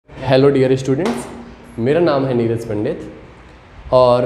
Hello dear students, मेरा नाम है नीरज पंडित और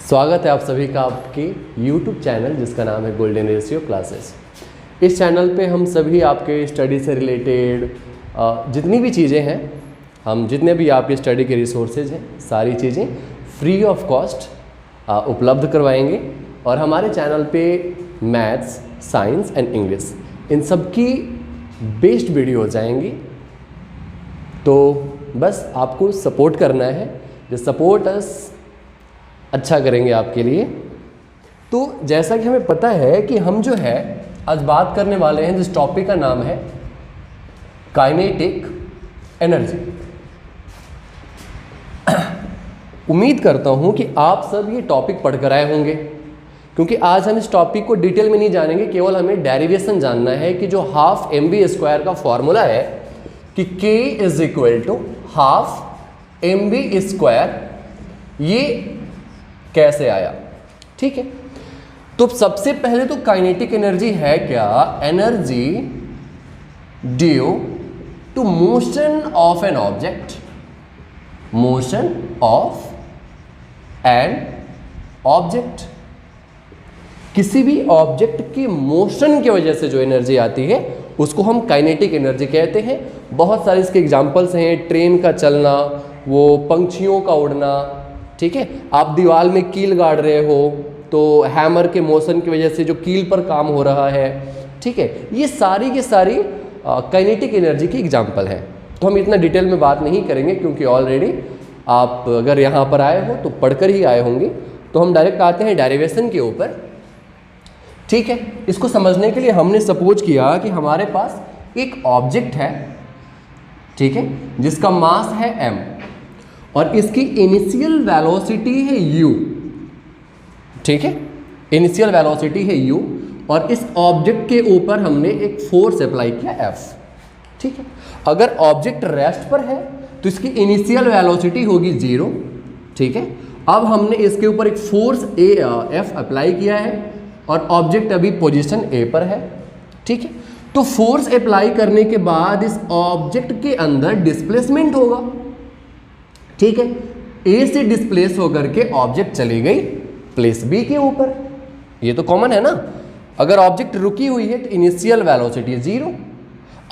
स्वागत है आप सभी का आपके यूट्यूब चैनल जिसका नाम है गोल्डन रेशियो क्लासेस। इस चैनल पे हम सभी आपके स्टडी से रिलेटेड जितनी भी चीज़ें हैं, हम जितने भी आपके स्टडी के रिसोर्सेज हैं, सारी चीज़ें फ्री ऑफ कॉस्ट उपलब्ध करवाएंगे। और हमारे चैनल पे maths, science and English in सब की बेस्ट वीडियो हो जाएंगी। तो बस आपको सपोर्ट करना है, जो सपोर्ट अस अच्छा करेंगे आपके लिए। तो जैसा कि हमें पता है कि हम जो है आज बात करने वाले हैं, जिस टॉपिक का नाम है काइनेटिक एनर्जी। उम्मीद करता हूं कि आप सब ये टॉपिक पढ़कर आए होंगे, क्योंकि आज हम इस टॉपिक को डिटेल में नहीं जानेंगे, केवल हमें डेरिवेशन जानना है कि जो हाफ mv² का फॉर्मूला है कि k is equal to half mv², ये कैसे आया। ठीक है, तो सबसे पहले तो काइनेटिक एनर्जी है क्या? Energy due to motion of an object, motion of an object. किसी भी ऑब्जेक्ट के मोशन की वजह से जो एनर्जी आती है उसको हम काइनेटिक एनर्जी कहते हैं। बहुत सारे इसके एग्जांपल्स हैं, ट्रेन का चलना, वो पंछियों का उड़ना। ठीक है, आप दीवार में कील गाड़ रहे हो तो हैमर के मोशन की वजह से जो कील पर काम हो रहा है, ठीक है, ये सारी की सारी काइनेटिक एनर्जी की एग्जांपल है। तो हम इतना डिटेल में बात नहीं करेंगे, क्योंकि ऑलरेडी आप अगर यहाँ पर आए हो तो पढ़कर ही आए होंगे। तो हम डायरेक्ट आते हैं डेरिवेशन के ऊपर। ठीक है, इसको समझने के लिए हमने सपोज किया कि हमारे पास एक ऑब्जेक्ट है, ठीक है, जिसका मास है m और इसकी इनिशियल वेलोसिटी है u। ठीक है, इनिशियल वेलोसिटी है u और इस ऑब्जेक्ट के ऊपर हमने एक फोर्स अप्लाई किया F। ठीक है, अगर ऑब्जेक्ट रेस्ट पर है तो इसकी इनिशियल वेलोसिटी होगी 0। ठीक है, अब हमने इसके ऊपर एक फोर्स F अप्लाई किया है और ऑब्जेक्ट अभी पोजीशन A पर है। ठीक है, तो फोर्स अप्लाई करने के बाद इस ऑब्जेक्ट के अंदर डिस्प्लेसमेंट होगा। ठीक है, A से डिस्प्लेस होकर के ऑब्जेक्ट चली गई प्लेस B के ऊपर। ये तो कॉमन है ना। अगर ऑब्जेक्ट रुकी हुई है तो इनिशियल वेलोसिटी 0,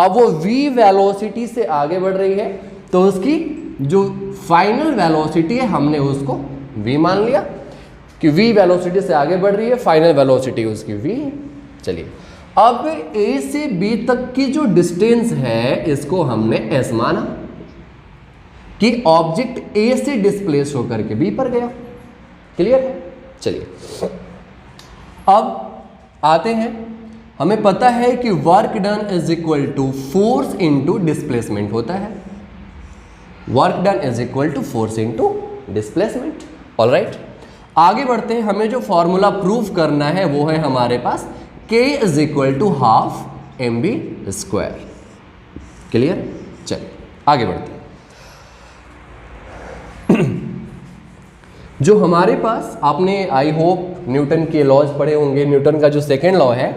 अब वो v वेलोसिटी से आगे बढ़ रही है तो उसकी जो फाइनल वेलोसिटी है हमने उसको v मान लिया कि v वेलोसिटी से आगे बढ़ रही है, फाइनल वेलोसिटी उसकी v है। चलिए, अब A से B तक की जो डिस्टेंस है इसको हमने s माना कि ऑब्जेक्ट A से डिस्प्लेस होकर के B पर गया। क्लियर है? चलिए, अब आते हैं, हमें पता है कि work done is equal to force into displacement होता है। Work done is equal to force into displacement. Alright, आगे बढ़ते हैं। हमें जो फॉर्मूला प्रूफ करना है वो है हमारे पास k is equal to half mv²। Clear? चलिए आगे बढ़ते हैं। जो हमारे पास, आपने आई होप न्यूटन के लॉज पढ़े होंगे। न्यूटन का जो सेकेंड लॉ है,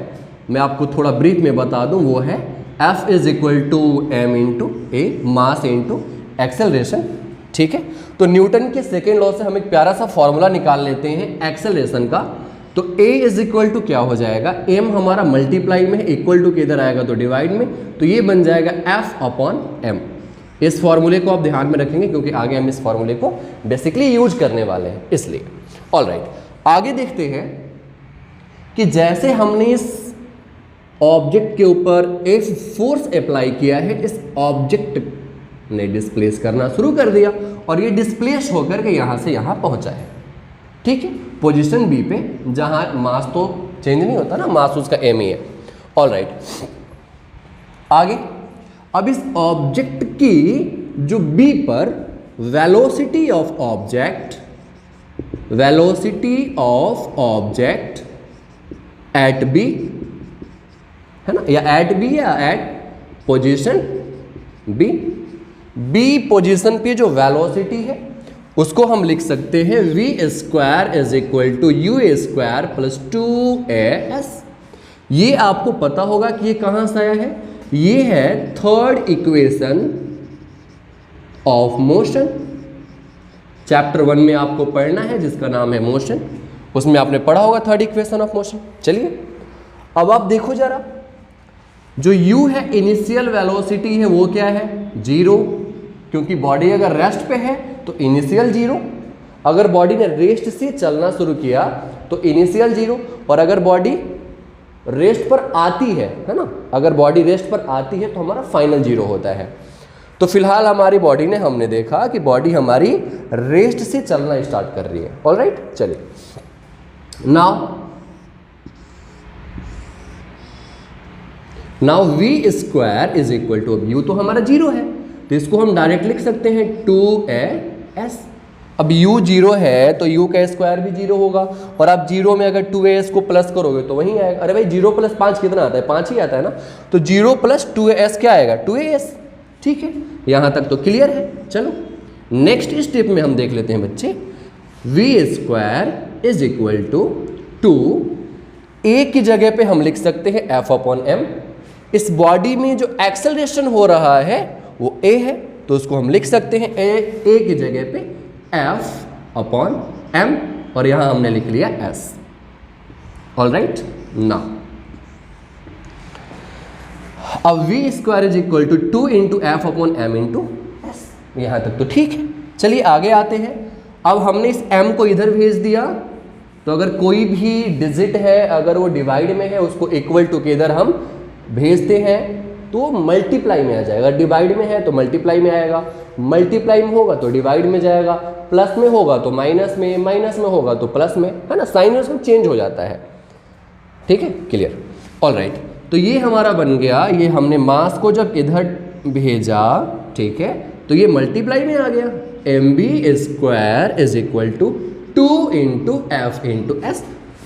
मैं आपको थोड़ा ब्रीफ में बता दूं, वो है F is equal to m into a, mass into acceleration. ठीक है, तो न्यूटन के सेकेंड लॉ से हम एक प्यारा सा फॉर्मूला निकाल लेते हैं एक्सेलरेशन का। तो a इज इक्वल टू क्या हो जाएगा, m हमारा मल्टीप्लाई में है, इक्वल टू किधर आएगा तो डिवाइड में, तो ये बन जाएगा F अपॉन m। इस फॉर्मूले को आप ध्यान में रखेंगे क्योंकि आगे हम इस फॉर्मूले को बेसिकली यूज करने वाले हैं, इसलिए। ऑलराइट, आगे देखते हैं कि जैसे हमने इस ऑब्जेक्ट के ऊपर एक फोर्स अप्लाई किया है, इस ऑब्जेक्ट ने डिस्प्लेस करना शुरू कर दिया और ये डिस्प्लेस होकर के यहाँ से यहाँ पहुँचा है। ठीक है, पोजीशन B पे, जहाँ मास तो चेंज नहीं होता ना, मास उसका m ही है। ऑलराइट, आगे अब इस ऑब्जेक्ट की जो B पर velocity of object, velocity of object at B है ना, या एट B या at position B। B position पे जो वेलोसिटी है उसको हम लिख सकते हैं v² is equal to u² plus 2as। ये आपको पता होगा कि ये कहाँ से आया है, ये है third equation of motion. Chapter 1 में आपको पढ़ना है जिसका नाम है मोशन, उसमें आपने पढ़ा होगा थर्ड इक्वेशन ऑफ मोशन। चलिए अब आप देखो जरा, जो u है इनिशियल वेलोसिटी है वो क्या है, 0, क्योंकि बॉडी अगर रेस्ट पे है तो इनिशियल 0, अगर बॉडी ने रेस्ट से चलना शुरू किया तो इनिशियल 0, और अगर बॉडी रेस्ट पर आती है ना, अगर बॉडी रेस्ट पर आती है तो हमारा फाइनल 0 होता है। तो फिलहाल हमारी बॉडी ने, हमने देखा कि बॉडी हमारी रेस्ट से चलना स्टार्ट कर रही है। ऑलराइट, चलिए now v square is equal to, अब यू तो हमारा 0 है तो इसको हम डायरेक्ट लिख सकते हैं 2as। अब u 0 है तो u का स्क्वायर भी 0 होगा, और आप 0 में अगर 2as को प्लस करोगे तो वहीं आएगा। अरे भाई 0 + 5 कितना आता है, 5 ही आता है ना, तो 0 + 2as क्या आएगा, 2as। ठीक है, यहाँ तक तो क्लियर है। चलो नेक्स्ट स्टेप में हम देख लेते हैं बच्चे, v square is equal to 2, a की जगह पे हम लिख सकते हैं F/m। इस बॉडी में जो एक्सेलरेशन हो रहा है वो a है, तो उसको हम लिख सकते हैं a की जगह पे F/m, और यहां हमने लिख लिया s। ऑलराइट, नाउ अब v square is equal to 2 into F/m into s, यहां तक तो ठीक है। चलिए आगे आते हैं। अब हमने इस m को इधर भेज दिया, तो अगर कोई भी डिजिट है अगर वो डिवाइड में है उसको इक्वल टू के इधर हम भेजते हैं तो मल्टीप्लाई में आ जाएगा, डिवाइड में है तो मल्टीप्लाई में आएगा, मल्टीप्लाई में होगा तो डिवाइड में जाएगा, प्लस में होगा तो माइनस में, माइनस में होगा तो प्लस में, है ना, साइन उसमें चेंज हो जाता है। ठीक है, क्लियर। ऑलराइट, तो ये हमारा बन गया, ये हमने मास को जब इधर भेजा, ठीक है, तो ये मल्टीप्लाई में आ गया, mv square is equal to 2 into F into S.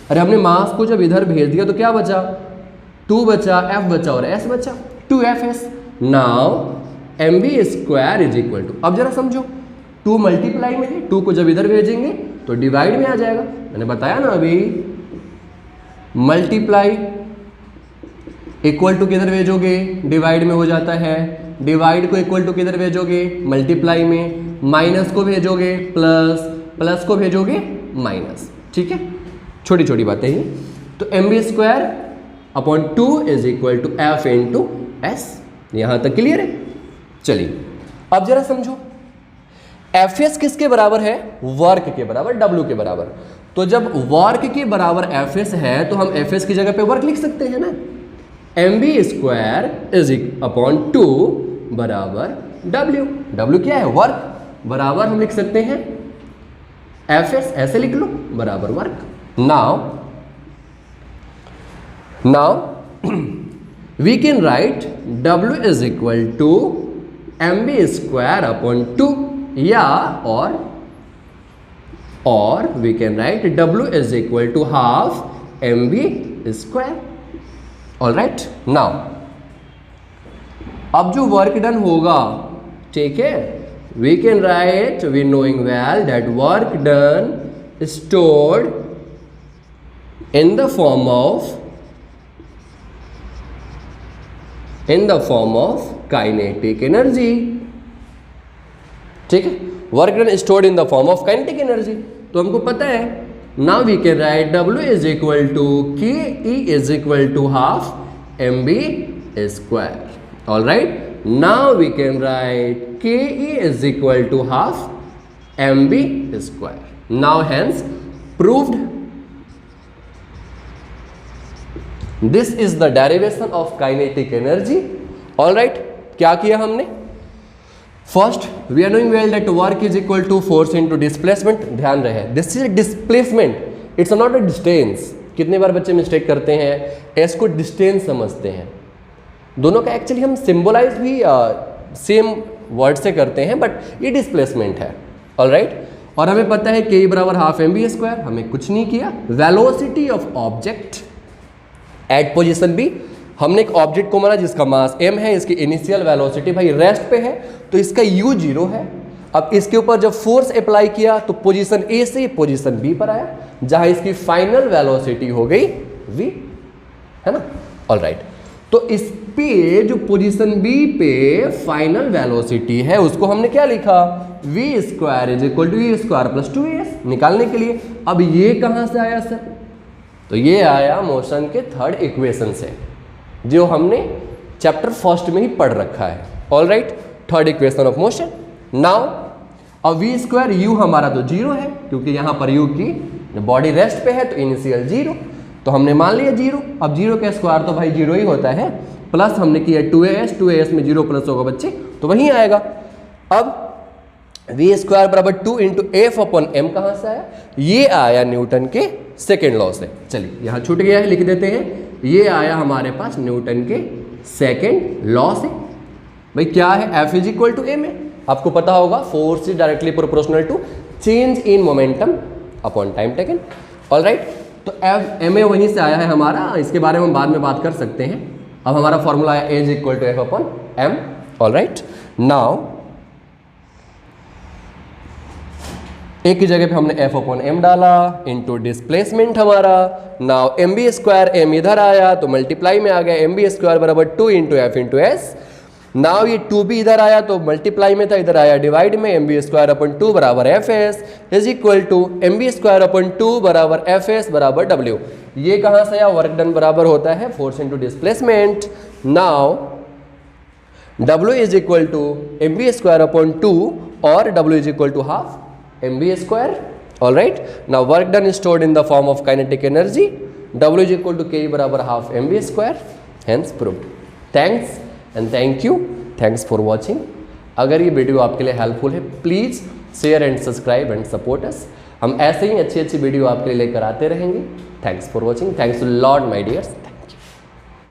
अरे हमने मास को जब इधर भेज दिया तो क्या बचा, 2 बचा, f बचा और s बचा, 2fs। Now mv square is equal to, अब जरा समझो, 2 मल्टीप्लाई में है, 2 को जब इधर भेजेंगे तो डिवाइड में आ जाएगा। मैंने बताया ना अभी, मल्टीप्लाई इक्वल टू किधर भेजोगे, डिवाइड में हो जाता है, डिवाइड को इक्वल टू किधर भेजोगे, मल्टीप्लाई में, माइनस को भेजोगे प्लस, प्लस को भेजोगे माइनस। ठीक है, छोटी छोटी बातें ही। तो mv square upon 2 is equal to f into s, यहां तक क्लियर है। चलिए अब जरा समझो, fs किसके बराबर है, वर्क के बराबर, w के बराबर। तो जब वर्क के बराबर fs है तो हम fs की जगह पे वर्क लिख सकते हैं ना, mv स्क्वायर इज अपॉन 2 बराबर w। w क्या है, वर्क, बराबर हम लिख सकते हैं fs, ऐसे लिख लो, बराबर work. Now we can write w is equal to mv square upon 2, या और we can write w is equal to half mv square. Alright, now अब जो वर्क डन होगा, ठीक है, we can write, we knowing well that work done stored in the form of kinetic energy। ठीक है, work done stored in the form of kinetic energy, तो हमको पता है। Now we can write w is equal to K E is equal to half mv square. Alright, now we can write K E is equal to half mv square. Now hence proved, this is the derivation of kinetic energy। all right, क्या किया हमने, first we are knowing well that work is equal to force into displacement. ध्यान रहे, this is displacement, it's not a distance. कितने बार बच्चे mistake करते हैं, एस को डिस्टेंस समझते हैं, दोनों का एक्चुअली हम सिंबलाइज भी सेम वर्ड से करते हैं, बट ये डिस्प्लेसमेंट है। ऑलराइट, और हमें पता है के बराबर हाफ mv स्क्वायर, हमें कुछ नहीं किया। Velocity of object at position B, हमने एक ऑब्जेक्ट को माना जिसका मास m है, इसकी इनिशियल वेलोसिटी भाई रेस्ट पे है तो इसका u 0 है। अब इसके ऊपर जब फोर्स अप्लाई किया तो पोजीशन a से पोजीशन b पर आया, जहां इसकी फाइनल वेलोसिटी हो गई v, है ना। ऑलराइट, तो तो इस पे जो पोजीशन बी पे फाइनल वेलोसिटी है उसको हमने क्या लिखा, v square is equal to v square plus 2as निकालने के लिए। अब ये कहां से आया सर, तो ये आया मोशन के थर्ड इक्वेशन से जो हमने चैप्टर फर्स्ट में ही पढ़ रखा है। All right, third equation of motion. Now अब v स्क्वायर u हमारा तो जीरो है क्योंकि यहां पर u की बॉडी रेस्ट पे है तो इनिशियल जीरो, तो हमने मान लिया जीरो। अब जीरो का स्क्वायर तो भाई जीरो ही होता है, प्लस हमने किया 2as में जीरो प्लस होगा बच्चे तो वहीं आएगा। अब वी स्क्वायर बराबर 2 इंटू एफ अपॉन एम कहाँ से आया, ये आया न्यूटन के सेकेंड लॉ से। चलिए यहाँ छूट गया है, लिख देते हैं, ये आया हमारे पास न्यूटन के सेकेंड लॉ से। भाई क्या है, F is equal to M है, आपको पता होगा, force is directly proportional to change in momentum upon time taken. All right, तो एफ एम ए वहीं से आया है हमारा, इसके बारे में हम बाद में बात कर सकते हैं। अब हमारा फॉर्मूला है A is equal to F upon M. All right, now A की जगह पे हमने एफ अपॉन एम डाला इनटू डिस्प्लेसमेंट हमारा। Now M B square, M इधर आया तो मल्टीप्लाई में आ गया, एम बी स्क्वायर बराबर 2 into F into S. Now ये 2b इधर आया तो मल्टीप्लाई में था, इधर आया डिवाइड में, एम बी स्क्वायर अपॉन 2 बराबर F S is equal to M B square upon 2 बराबर एफ एस बराबर डब्ल्यू। ये कहाँ से आया, वर्क डन बराबर होता है force into displacement. Now W is equal to M B square upon 2 और W is equal to half mv square. All right, now work done is stored in the form of kinetic energy, w is equal to k बराबर half mv square, hence proved. Thanks and thank you, thanks for watching. अगर ये video आपके लिए helpful है please share and subscribe and support us. हम ऐसे ही अच्छी अच्छी वीडियो आपके लिए लेकर आते रहेंगे। Thanks for watching, thanks to lord my dears.